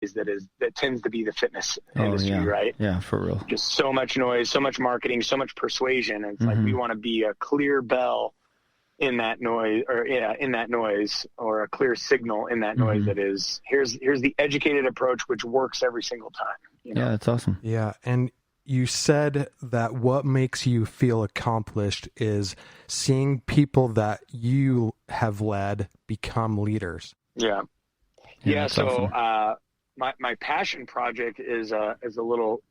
that tends to be the fitness industry, right? Yeah, for real. Just so much noise, so much marketing, so much persuasion. And it's like, we want to be a clear bell in that noise, or a clear signal in that noise that is, here's the educated approach, which works every single time. Yeah, that's awesome. Yeah. And you said that what makes you feel accomplished is seeing people that you have led become leaders. Yeah. So, awesome. My passion project is a little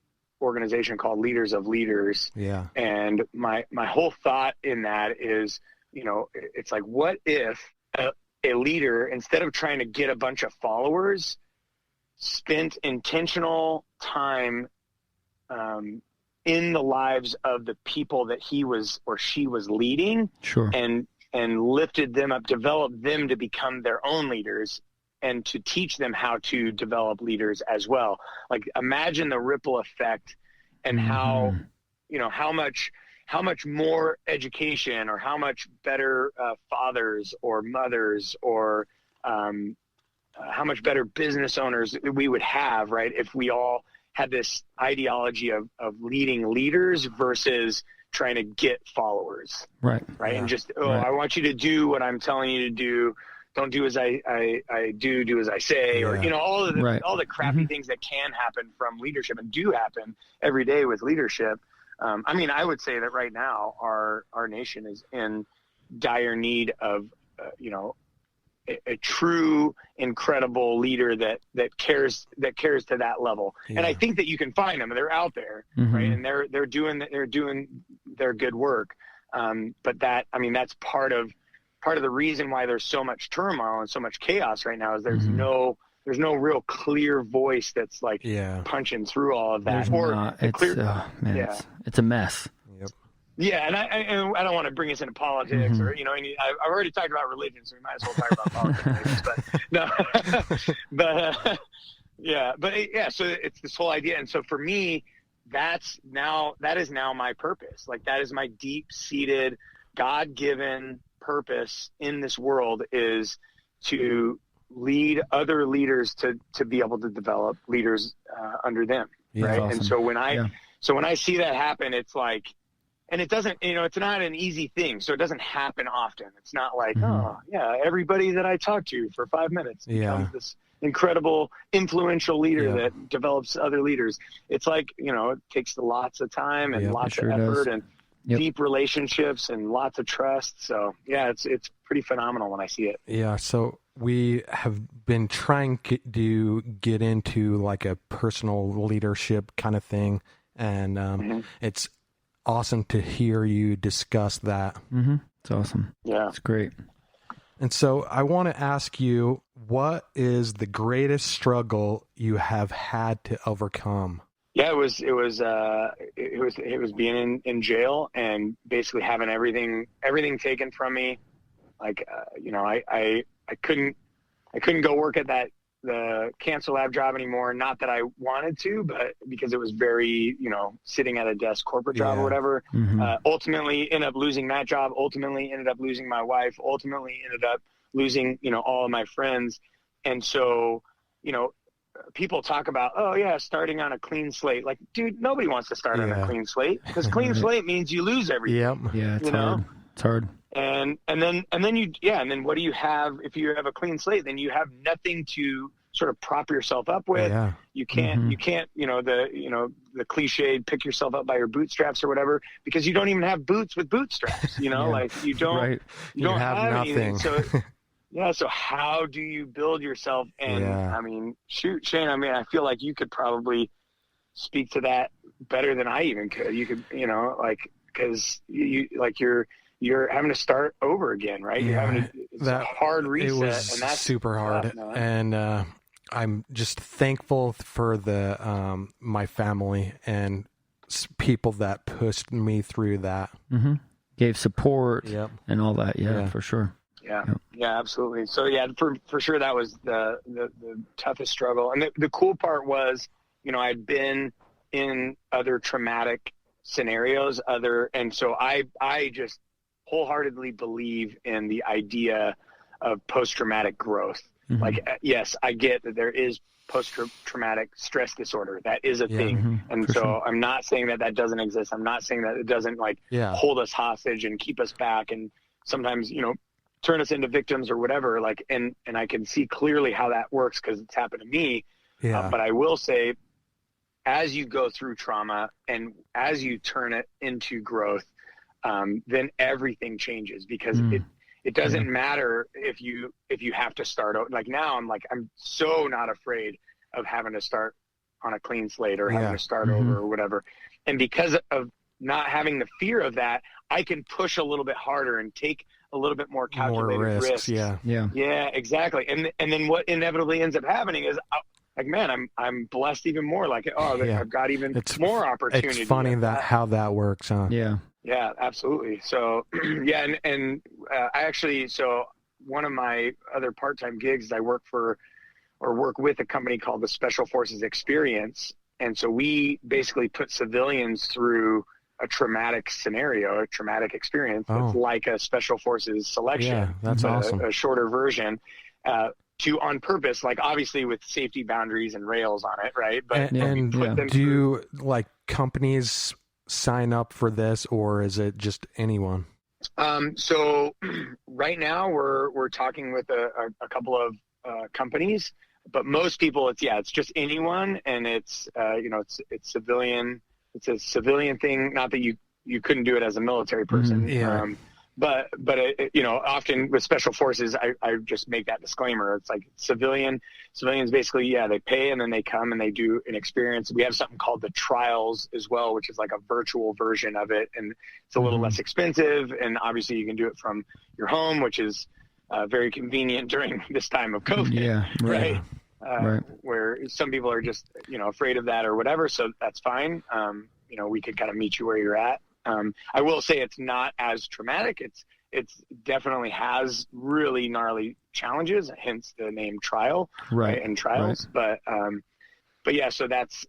organization called Leaders of Leaders. Yeah. And my whole thought in that is, it's like, what if a leader, instead of trying to get a bunch of followers, spent intentional time in the lives of the people that he was or she was leading, sure, and lifted them up, developed them to become their own leaders, and to teach them how to develop leaders as well. Like, imagine the ripple effect, and how much more education, or how much better fathers or mothers, or how much better business owners we would have, right, if we all had this ideology of leading leaders versus trying to get followers. Right. Yeah. And just, I want you to do what I'm telling you to do. Don't do as I do as I say, or, all the crappy things that can happen from leadership and do happen every day with leadership. I would say that right now our nation is in dire need of, a true, incredible leader that cares to that level. Yeah. And I think that you can find them. They're out there, right? And they're doing their good work. But that's part of the reason why there's so much turmoil and so much chaos right now, is there's no real clear voice that's like punching through all of that. It's a mess. Yep. Yeah, and I don't want to bring us into politics, or I've already talked about religion, so we might as well talk about politics. So it's this whole idea, and so for me, that is now my purpose. Like, that is my deep-seated, God-given purpose in this world, is to lead other leaders to be able to develop leaders under them, right? Awesome. And so when I see that happen, it's like. And it doesn't, it's not an easy thing. So it doesn't happen often. It's not like, everybody that I talk to for 5 minutes becomes this incredible, influential leader that develops other leaders. It's like, it takes lots of time and lots of effort and deep relationships and lots of trust. So it's pretty phenomenal when I see it. Yeah. So we have been trying to get into like a personal leadership kind of thing. And it's awesome to hear you discuss that. It's awesome. Yeah, it's great. And so I want to ask you, what is the greatest struggle you have had to overcome? Yeah, it was being in jail and basically having everything taken from me. Like, I couldn't go work at the cancer lab job anymore. Not that I wanted to, but because it was very, sitting at a desk corporate job or whatever. Ultimately ended up losing that job, ultimately ended up losing my wife, ultimately ended up losing, all of my friends. And so, people talk about, starting on a clean slate. Like, dude, nobody wants to start on a clean slate, because clean slate means you lose everything. Yeah, it's hard. It's hard. And then what do you have? If you have a clean slate, then you have nothing to sort of prop yourself up with. Yeah. You can't, the cliched pick yourself up by your bootstraps or whatever, because you don't even have boots with bootstraps, like you don't, you don't have nothing. Anything. So, so how do you build yourself? And shoot, Shane, I feel like you could probably speak to that better than I even could. You could, because you're having to start over again, right? You're having it's a hard reset. It was and that's super hard. And I'm just thankful for my family and people that pushed me through that. Gave support and all that. Yeah, for sure. Yeah, absolutely. So for sure that was the toughest struggle. And the cool part was, I'd been in other traumatic scenarios, and so I just wholeheartedly believe in the idea of post-traumatic growth. Mm-hmm. Like, yes, I get that there is post-traumatic stress disorder. That is a thing. Mm-hmm. And For so sure. I'm not saying that doesn't exist. I'm not saying that it doesn't hold us hostage and keep us back and sometimes, turn us into victims or whatever. Like, and I can see clearly how that works because it's happened to me. Yeah. But I will say, as you go through trauma and as you turn it into growth, then everything changes because it doesn't matter if you have to start out. Like now I'm so not afraid of having to start on a clean slate or having to start over or whatever. And because of not having the fear of that, I can push a little bit harder and take a little bit more calculated risks. Yeah, exactly. And then what inevitably ends up happening is I'm blessed even more. I've got even more opportunity. It's funny how that works, huh? Yeah, absolutely. So, and I actually, one of my other part-time gigs is I work with a company called the Special Forces Experience. And so we basically put civilians through a traumatic scenario, a traumatic experience. It's like a Special Forces selection. Yeah, that's awesome. A shorter version, on purpose, like obviously with safety boundaries and rails on it, right? But do companies sign up for this, or is it just anyone? So right now we're talking with a couple of companies, but most people it's just anyone, and it's civilian. It's a civilian thing. Not that you couldn't do it as a military person. But often with special forces, I just make that disclaimer. It's like civilians basically, they pay and then they come and they do an experience. We have something called the trials as well, which is like a virtual version of it. And it's a little less expensive. And obviously you can do it from your home, which is very convenient during this time of COVID. Yeah. Right. Right. Where some people are just, afraid of that or whatever. So that's fine. We could kind of meet you where you're at. I will say it's not as traumatic. It's definitely has really gnarly challenges, hence the name trial, right? And trials. Right. But yeah, so that's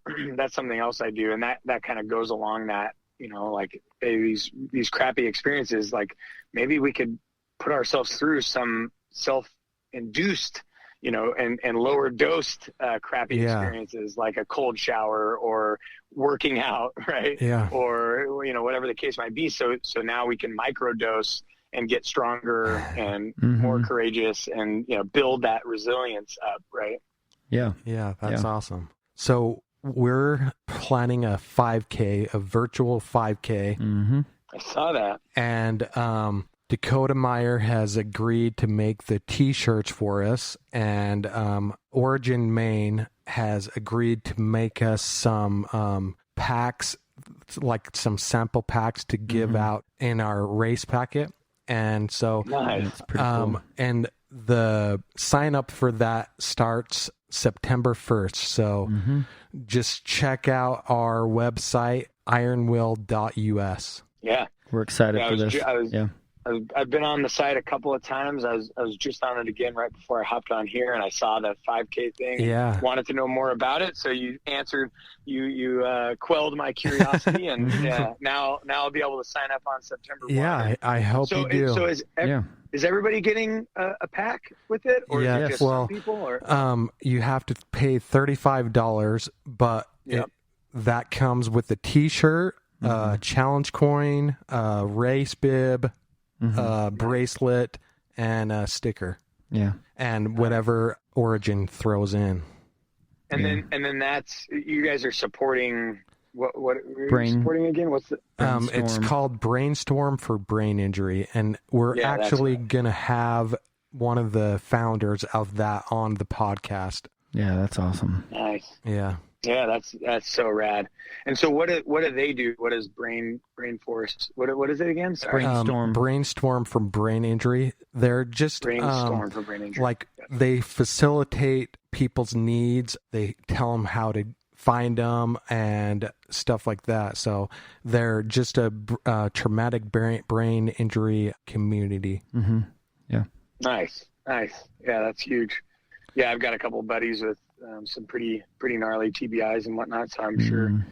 something else I do. And that kind of goes along that, these crappy experiences, like maybe we could put ourselves through some self-induced, and lower dosed crappy experiences like a cold shower or working out, right? Yeah. Or, whatever the case might be. So now we can microdose and get stronger and more courageous and, build that resilience up, right? Yeah. Yeah, that's awesome. So we're planning a 5K, a virtual 5K. Mm-hmm. I saw that. And Dakota Meyer has agreed to make the T-shirts for us, and Origin Maine has agreed to make us some packs, like some sample packs to give out in our race packet. And so, nice. Pretty cool. And the sign up for that starts September 1st. So just check out our website, ironwill.us. Yeah. We're excited for this. I've been on the site a couple of times. I was just on it again right before I hopped on here, and I saw the 5K thing. Yeah. Wanted to know more about it, so you answered. You quelled my curiosity, and now I'll be able to sign up on September 1. Yeah, I hope you do. So is everybody getting a pack with it, or is it just some people? Or? You have to pay $35, but that comes with the T-shirt, challenge coin, race bib. Bracelet and a sticker. Yeah. And whatever Origin throws in. And then that's, you guys are supporting what are you supporting again? What's the it's called Brainstorm for Brain Injury, and we're actually gonna have one of the founders of that on the podcast. Yeah, that's awesome. Nice. Yeah. Yeah, that's so rad. And so what do they do? What is Brain Force? What is it again? Sorry. Brainstorm for Brain Injury. They're just Brainstorm for Brain Injury. Like they facilitate people's needs. They tell them how to find them and stuff like that. So they're just a traumatic brain injury community. Mm-hmm. Yeah. Nice. Yeah, that's huge. Yeah, I've got a couple buddies with some pretty gnarly TBIs and whatnot, so I'm sure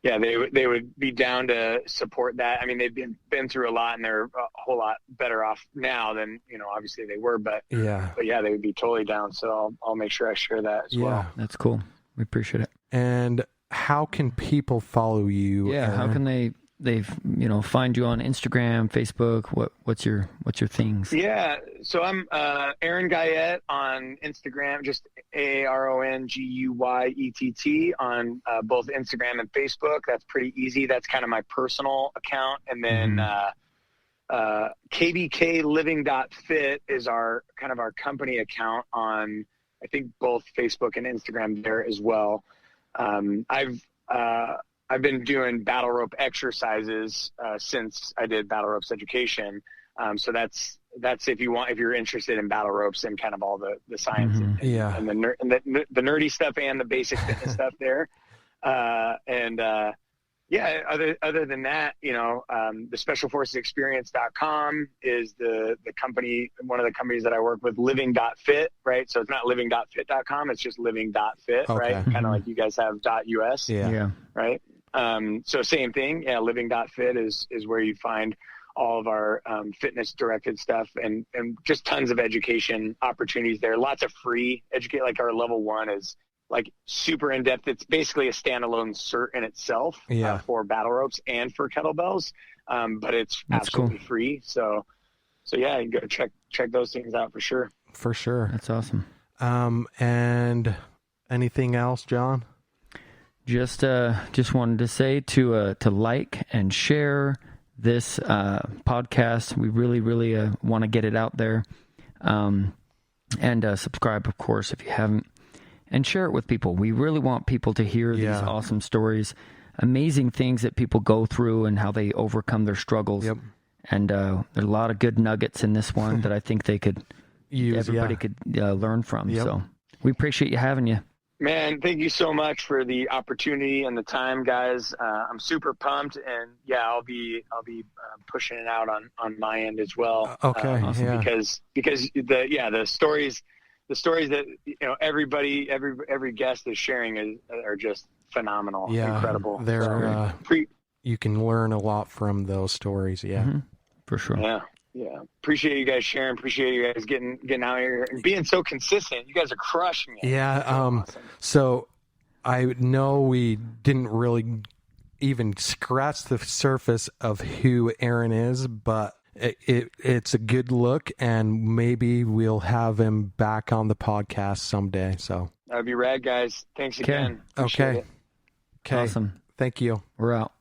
yeah, they would be down to support that. I mean, they've been through a lot, and they're a whole lot better off now than, obviously they were, but yeah, they would be totally down. So I'll make sure I share that as well. That's cool. We appreciate it. And how can people follow you? Yeah. Aaron? How can they find you on Instagram, Facebook? What's your things? Yeah. So I'm Aaron Guyett on Instagram, just AARONGUYETT on both Instagram and Facebook. That's pretty easy. That's kind of my personal account. And then KBKLiving.fit is our company account on, I think, both Facebook and Instagram there as well. I've been doing battle rope exercises since I did battle ropes education. So that's if you're interested in battle ropes and kind of all the science and the nerdy stuff and the basic fitness stuff there. Other than that, the specialforcesexperience.com is the company, one of the companies that I work with, living.fit, right? So it's not living.fit.com, it's just living.fit, right? Kind of like you guys have .us, right? So same thing. Yeah. Living.fit is where you find all of our fitness directed stuff and just tons of education opportunities there. Lots of free educate. Like our level 1 is like super in depth. It's basically a standalone cert in itself for battle ropes and for kettlebells. But it's absolutely free. So yeah, you can go check those things out for sure. For sure. That's awesome. And anything else, John? Just wanted to say to like and share this podcast. We really, really want to get it out there. And subscribe, of course, if you haven't. And share it with people. We really want people to hear these awesome stories, amazing things that people go through and how they overcome their struggles. Yep. And there are a lot of good nuggets in this one that I think everybody could learn from. Yep. So we appreciate you having you. Man, thank you so much for the opportunity and the time, guys. I'm super pumped, and I'll be pushing it out on my end as well. Okay, because the stories that every guest is sharing are just phenomenal, incredible. They're you can learn a lot from those stories. Yeah, for sure. Yeah. Appreciate you guys sharing. Appreciate you guys getting out here and being so consistent. You guys are crushing it. Yeah. Awesome. So I know we didn't really even scratch the surface of who Aaron is, but it's a good look, and maybe we'll have him back on the podcast someday. So that'd be rad, guys. Thanks again. Okay. Awesome. Thank you. We're out.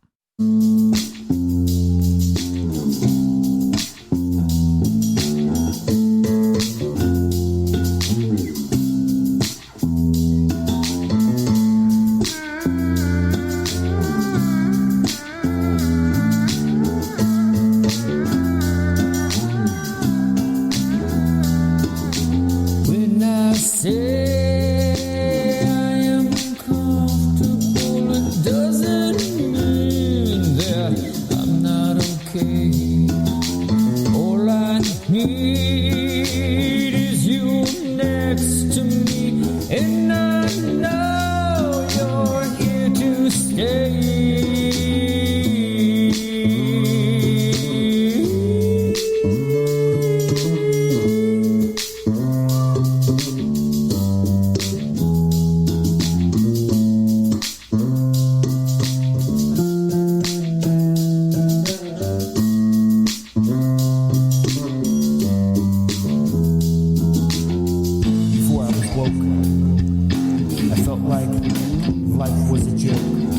I felt like life was a joke.